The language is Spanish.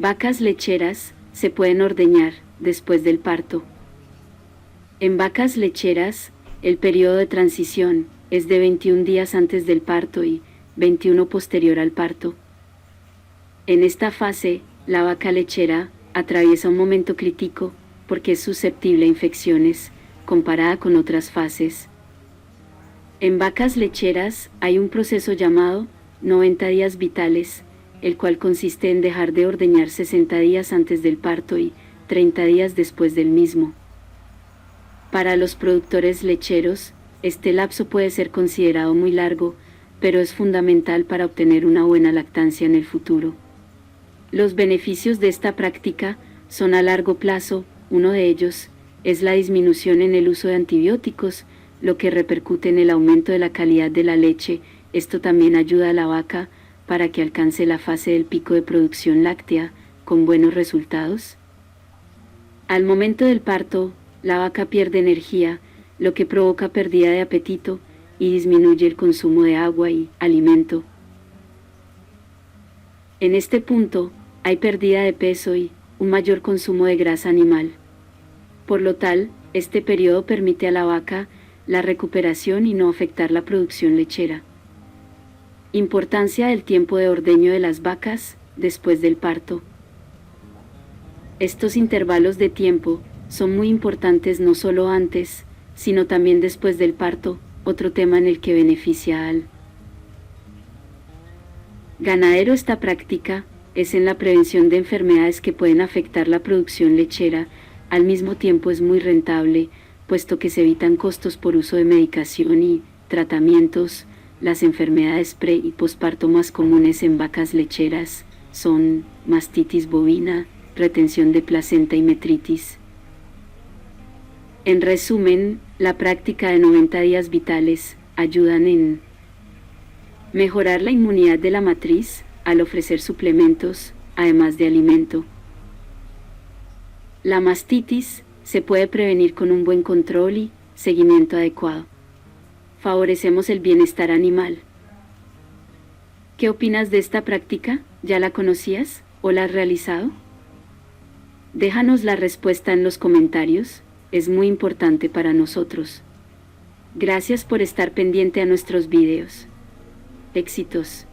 Vacas lecheras se pueden ordeñar después del parto. En vacas lecheras, el periodo de transición es de 21 días antes del parto y 21 posterior al parto. En esta fase, la vaca lechera atraviesa un momento crítico porque es susceptible a infecciones comparada con otras fases. En vacas lecheras hay un proceso llamado 90 días vitales, el cual consiste en dejar de ordeñar 60 días antes del parto y 30 días después del mismo. Para los productores lecheros, este lapso puede ser considerado muy largo, pero es fundamental para obtener una buena lactancia en el futuro. Los beneficios de esta práctica son a largo plazo. Uno de ellos es la disminución en el uso de antibióticos, lo que repercute en el aumento de la calidad de la leche. Esto también ayuda a la vaca para que alcance la fase del pico de producción láctea con buenos resultados. Al momento del parto, la vaca pierde energía, lo que provoca pérdida de apetito y disminuye el consumo de agua y alimento. En este punto, hay pérdida de peso y un mayor consumo de grasa animal. Por lo tal, este periodo permite a la vaca la recuperación y no afectar la producción lechera. Importancia del tiempo de ordeño de las vacas después del parto. Estos intervalos de tiempo son muy importantes no solo antes, sino también después del parto, otro tema en el que beneficia al ganadero. Esta práctica es en la prevención de enfermedades que pueden afectar la producción lechera. Al mismo tiempo es muy rentable, puesto que se evitan costos por uso de medicación y tratamientos. Las enfermedades pre- y posparto más comunes en vacas lecheras son mastitis bovina, retención de placenta y metritis. En resumen, la práctica de 90 días vitales ayudan en mejorar la inmunidad de la matriz al ofrecer suplementos, además de alimento. La mastitis se puede prevenir con un buen control y seguimiento adecuado. Favorecemos el bienestar animal. ¿Qué opinas de esta práctica? ¿Ya la conocías o la has realizado? Déjanos la respuesta en los comentarios, es muy importante para nosotros. Gracias por estar pendiente a nuestros videos. Éxitos.